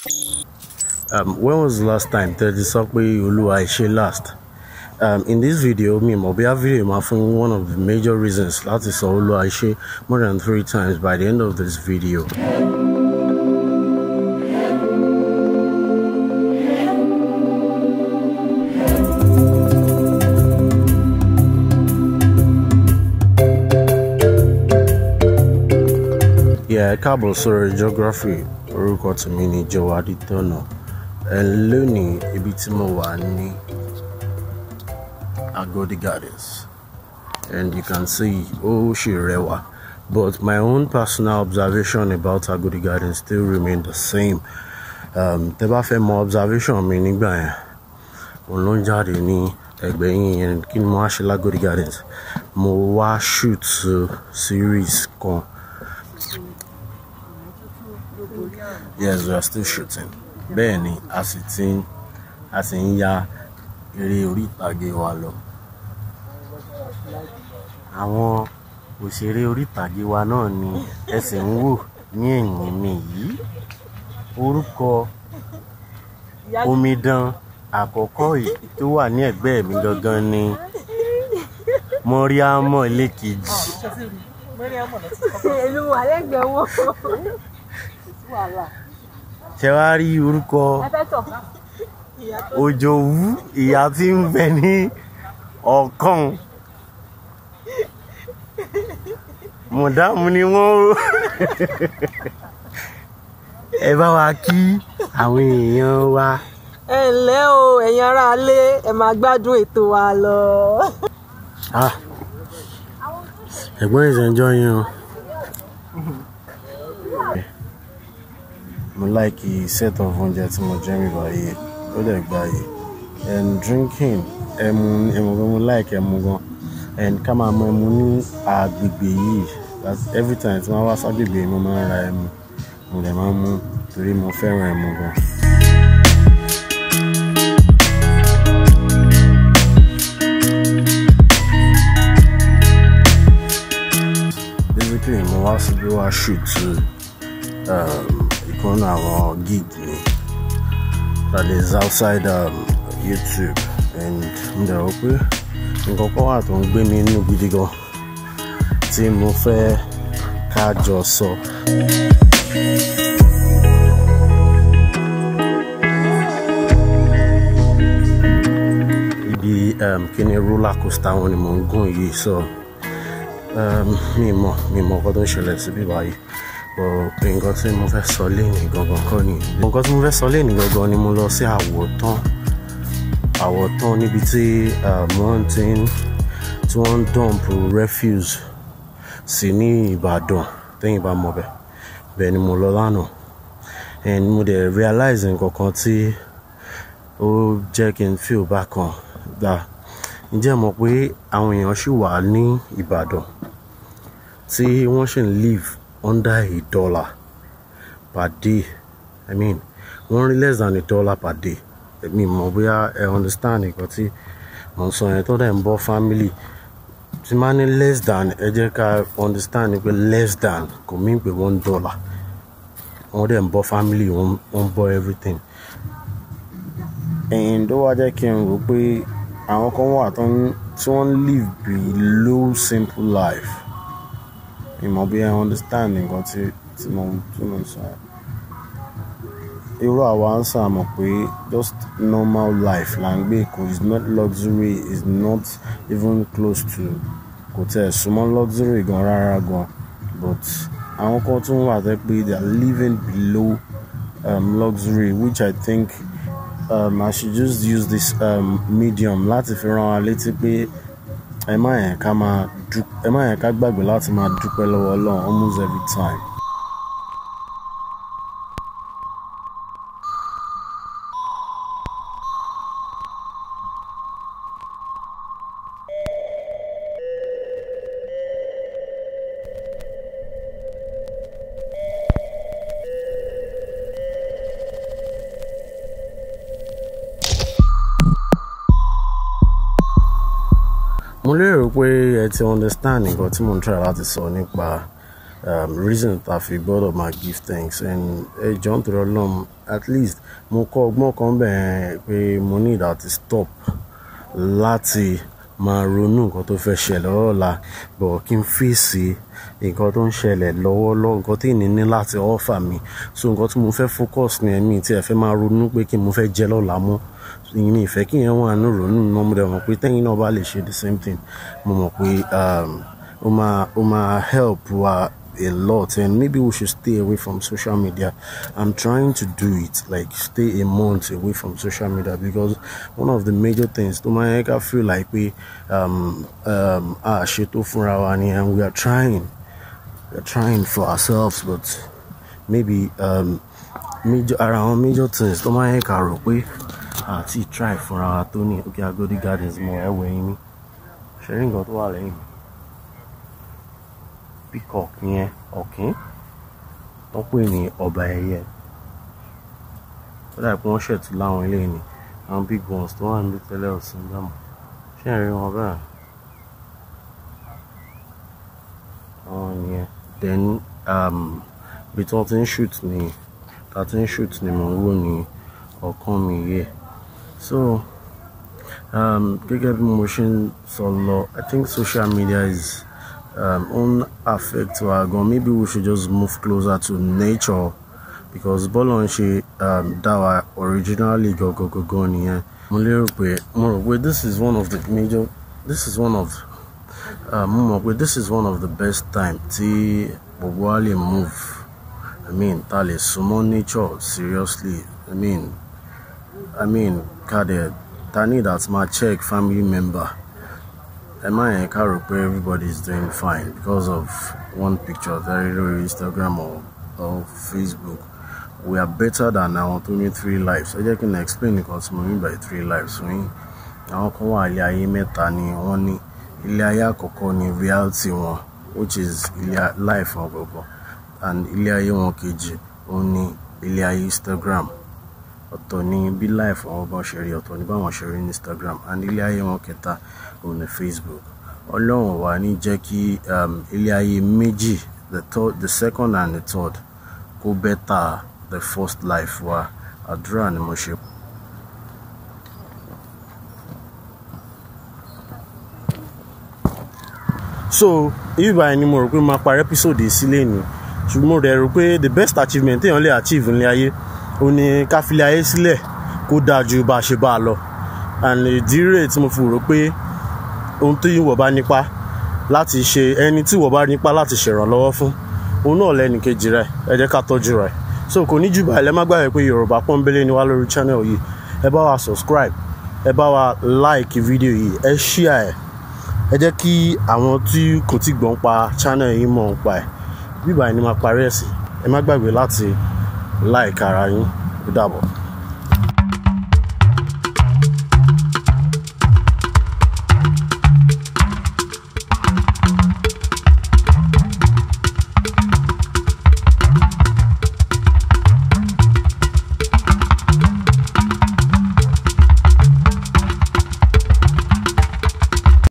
When was the last time that you saw Oluwaise last? In this video, one of the major reasons that is Oluwaise more than 3 times by the end of this video. Yeah, Cabo sorry geography orúkọ tèmi ni Jawadi Tono. And lónìí ibi tí mo wà ní Agodi Gardens, and you can see she rẹwà, but my own personal observation about Agodi Gardens still remain the same. Tẹ́ bá fẹ́ mọ observation mi nígbà yẹn mo lọ jáde ní ẹ̀gbẹ́ yín kí ni mo wá ṣe l'Agodi Gardens, mo wá shoot series kan. Yes, we are still shooting. Bẹ́ẹ̀ni, a sì ń ya eré orí ìtàgé wa lọ. Àwọn òṣèré orí ìtàgé wa náà ni ẹsẹ̀ ń wò ní ẹ̀yìn mi yìí. Orúkọ omidan àkọ́kọ́ yìí tó wà ní ẹ̀gbẹ́ mi gangan ni Mọ́ríámọ̀ Lékejì. Ṣé wá rí orúkọ Òjòwú, ìyá tí ń bẹ ní ọ̀kan. Mọ̀dámù ni wọ́n. Ẹ bá wa kí àwọn èèyàn wa. Ẹ ǹlẹ́ o, ẹ̀yin ará ilé, ẹ máa gbádùn ètò wa lọ. Ẹ̀gbọ́n is enjoying. Mo like the set of oúnjẹ tí mo jẹ mi báyìí, ó dẹ̀ gbà yìí. And drinking, ẹmu gan, mo like ẹmu gan. And ká máa mọ ẹmu ní agbègbè yìí. That's every time tí wọ́n wá ságbègbè mo máa ń ra ẹmu. Mo dẹ̀ máa ń mú torí mo fẹ́ràn ẹmu gan. Basically, mo wá síbí wá shoot on our gig that is outside YouTube, and nǹkan kan wà tó ń gbé mi nínú gidi gan tí mo fẹ́ ká jọ sọ. Ibi kíni roller coaster wọn ni mo ń gùn yìí, so mi mọ̀ nǹkan tó ń ṣẹlẹ̀ síbí báyìí. Nǹkan tí mo fẹ́ sọ lénìí gangan kọ́ ni. Nǹkan tí mo fẹ́ sọ lénìí gangan ni mo lọ sí Awotan níbi tí wọ́n ń dump refuse sí ní Ibadan, tẹ́yìn bá mọ̀ bẹ́ẹ̀ ni mo lọ lánàá. And mo dẹ̀ realize nǹkan kan tí ó jẹ́ kí n feel bákan dá. Ǹjẹ́ mọ̀ pé àwọn èèyàn ṣì wà ní Ibadan tí wọ́n ṣì ń live under $1 per day. I mean, less than $1 per day. I mean, I understand nǹkan tí mo sọ yẹn tó dẹ̀ ń bọ́ family. Tí máa ní less than, ẹ jẹ́ ká understand pé less than kò mean pé $1. Wọ́n dẹ̀ ń bọ́ family, wọ́n bọ́ everything. And ó wá jẹ́ kí n rò pé àwọn kan wà tí wọ́n live below simple life. I understand nǹkan tí mo sọ. Irú àwa ń sá mọ̀ pé just normal life là ń gbé, is not luxury, is not even close to, kò tẹ̀ súnmọ́ luxury gan rárá gan. But àwọn kan tún wà tẹ́ pé they are living below luxury, which I think I should just use this medium láti fi rán wa létí pé ẹ má yẹn ká gbàgbé láti máa dúpẹ́ lọ́wọ́ Ọlọ́run almost every time. Mo lérò pé ẹ ti understand nǹkan tí mo ń try láti sọ nípa reason that I gbọ́dọ̀ máa give thanks and John to the at least mo kọ́ ọgbọ́n kan bẹ́ẹ̀ pé mo need to stop láti máa ronú nǹkan tó fẹ́ ṣẹlẹ̀ lọ́la but kí n fèsì nǹkan tó ń ṣẹlẹ̀ lọ́wọ́lọ́wọ́ nǹkan tí ìní ní láti offer mi so nǹkan tí mo fẹ́ focus ní ẹ̀mí tí ẹ fẹ́ máa ronú pé kí mo fẹ́ jẹ lọ́la mọ́ ìyìn ìfẹ́ kí yẹn wà ní ronú náà mo dẹ̀ mọ̀ pé tẹ́yìn náà bá lè ṣe the same thing mo mọ̀ pé ó máa help wa a lot and maybe we should stay away from social media. I'm trying to do it, like stay a month away from social media because one of the major things to make I feel like we and we are trying for ourselves but maybe major things to make our way try for our Tony okay Agodi Gardens more away me sharing got wale peacock yẹn ọ̀kín tó pè ní ọba ẹyẹ ó dà pé wọ́n ṣètò láwọn ilé ní àwọn big ones tó wà níbi tẹ́lẹ̀ ọ̀sìn dámọ̀ ṣé ẹ̀rí wọn bẹ́ẹ̀ àwọn nìyẹn then bí tí wọ́n ti ń shoot ni mò ń wò ní ọ̀kan mi yẹ so gẹ́gẹ́ bí mo ṣe ń sọ lọ I think social media is on affect our gun. Maybe we should just move closer to nature because Bolonche Dawa originally go here. This is one of the major. This is one of the best time to move. I mean, tale sumo nature seriously. I mean, Kade Tani that's my Czech family member. Everybody is doing fine because of one picture that Instagram or Facebook. We are better than our 23 lives. I just can explain because I mean by 3 lives. So our reality one, which is life and only Instagram. Otoni be life or about sharing Instagram and Ilya Keta on the Facebook. Along Wani Jackie Ilya Meji, the second and the third go better the first life were a draw and emotion. So if by any more we ma par episode sílé ni ṣùgbọ́n rẹ̀ pé the best achievement èèyàn lè achieve ní ayé ó ní ká fi ayé sílẹ̀ kó dájú bá ṣe bá lọ and ìdí rẹ̀ tí mo fi rò pé ohun tí ìwọ bá nípa láti ṣe ẹni tí ìwọ bá nípa láti ṣèrànlọ́wọ́ fún òun náà lẹ́ni kejì rẹ̀ ẹ jẹ́ ká tọ́jú rẹ̀ so kò ní jù báyìí lẹ́ má gbàgbé pé Yorùbá Pọ́nbélé ni wá lórí channel yìí ẹ bá wa subscribe ẹ bá wa like video yìí ẹ share ẹ jẹ́ kí àwọn tí kò tí gbọ́n pa channel yìí mọ̀ ń pa ẹ̀ bíbáyìí ni máa parí ẹ̀ sí ẹ má gbàgbé láti like ara yín ó dàbọ̀.